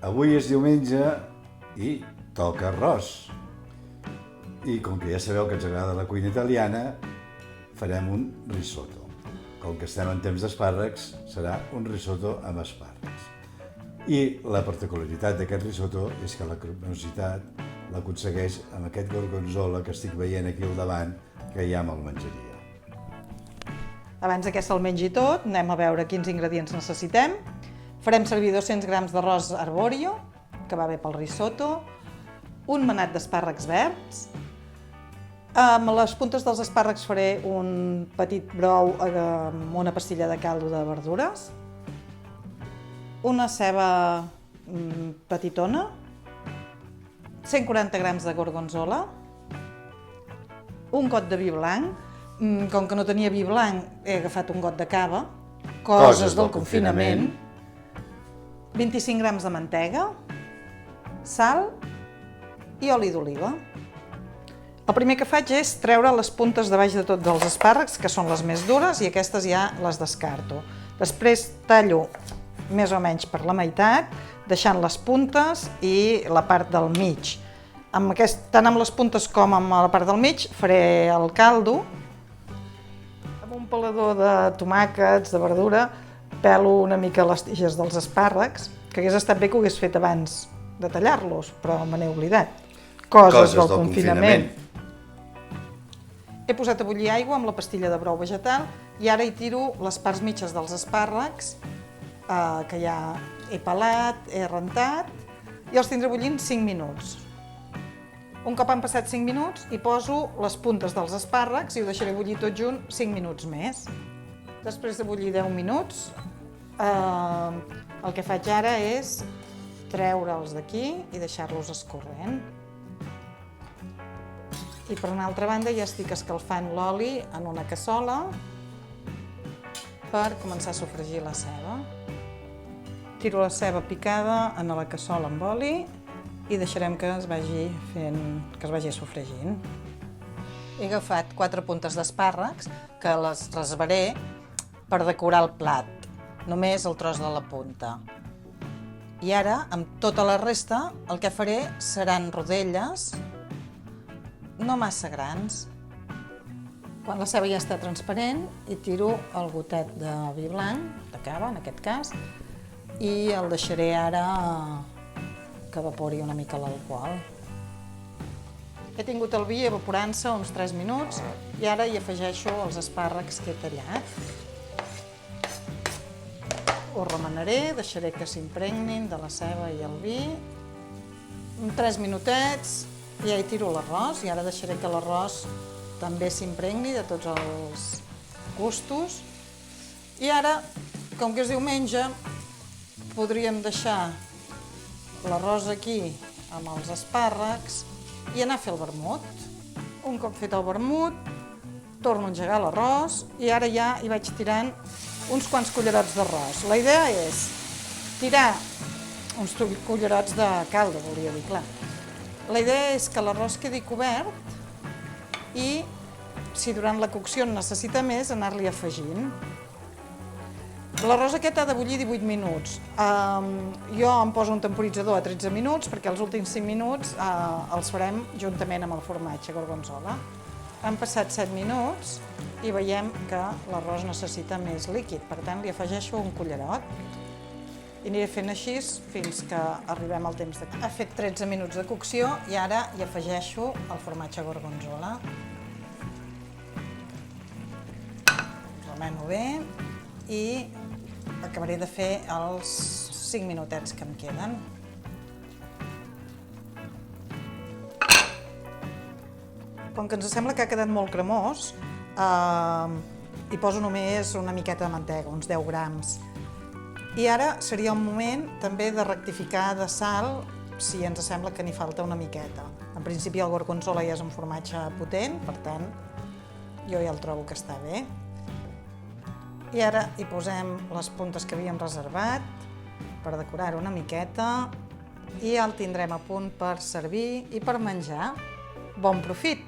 Avui és diumenge i toca arròs. I com que ja sabeu que ens agrada la cuina italiana, farem un risotto. Com que estem en temps d'espàrrecs, serà un risotto amb espàrrecs. I la particularitat d'aquest risotto és que la cremositat l'aconsegueix amb aquest gorgonzola que estic veient aquí al davant, que hi ha amb el menjaria. Abans que se'l mengi tot, anem a veure quins ingredients necessitem. Farem servir 200 grams d'arròs arborio, que va bé pel risotto, un manat d'espàrrecs verds. Amb les puntes dels espàrrecs faré un petit brou amb una pastilla de caldo de verdures, una ceba petitona, 140 grams de gorgonzola, un got de vi blanc. Com que no tenia vi blanc, he agafat un got de cava, coses del confinament, 25 grams de mantega, sal i oli d'oliva. El primer que faig és treure les puntes de baix de tot dels espàrrecs, que són les més dures, i aquestes ja les descarto. Després tallo més o menys per la meitat, deixant les puntes i la part del mig. Tant amb les puntes com amb la part del mig faré el caldo. Amb un pelador de tomàquets, de verdura, pelo una mica les tiges dels espàrrecs, que hagués estat bé que ho hagués fet abans de tallar-los, però me n'he oblidat. Coses del confinament. He posat a bullir aigua amb la pastilla de brou vegetal i ara hi tiro les parts mitges dels espàrrecs, que ja he pelat, he rentat, i els tindré bullint 5 minuts. Un cop han passat 5 minuts, hi poso les puntes dels espàrrecs i ho deixaré bullir tot junt 5 minuts més. Després de bullir 10 minuts, el que faig ara és treure'ls d'aquí i deixar-los escorrent. I per una altra banda ja estic escalfant l'oli en una cassola per començar a sofregir la ceba. Tiro la ceba picada en la cassola amb oli i deixarem que es vagi sofregint. He agafat 4 puntes d'espàrrecs que les reservaré per decorar el plat, només el tros de la punta. I ara, amb tota la resta, el que faré seran rodelles, no massa grans. Quan la ceba ja està transparent, hi tiro el gotet de vi blanc, de cava en aquest cas, i el deixaré ara que evapori una mica l'alcohol. He tingut el vi evaporant-se uns 3 minuts i ara hi afegeixo els espàrrecs que he tallat. Ho remenaré, deixaré que s'impregnin de la ceba i el vi. En 3 minutets ja hi tiro l'arròs i ara deixaré que l'arròs també s'impregni de tots els gustos. I ara, com que és diumenge, podríem deixar l'arròs aquí amb els espàrrecs i anar a fer el vermut. Un cop fet el vermut, torno a engegar l'arròs i ara ja hi vaig tirant uns quants cullerots d'arròs. La idea és tirar uns cullerots de caldo, volia dir, clar. La idea és que l'arròs quedi cobert i, si durant la cocció en necessita més, anar-li afegint. L'arròs aquest ha de bullir 18 minuts. Jo em poso un temporitzador a 13 minuts perquè els últims 5 minuts els farem juntament amb el formatge gorgonzola. Han passat 7 minuts i veiem que l'arròs necessita més líquid, per tant li afegeixo un cullerot. I aniré fent així fins que arribem al temps de... Ha fet 13 minuts de cocció i ara hi afegeixo el formatge gorgonzola. Remeno bé i acabaré de fer els 5 minutets que em queden. Com que ens sembla que ha quedat molt cremós, hi poso només una miqueta de mantega, uns 10 grams. I ara seria un moment també de rectificar de sal si ens sembla que n'hi falta una miqueta. En principi el gorgonzola ja és un formatge potent, per tant, jo ja el trobo que està bé. I ara hi posem les puntes que havíem reservat per decorar-ho una miqueta i ja el tindrem a punt per servir i per menjar. Bon profit!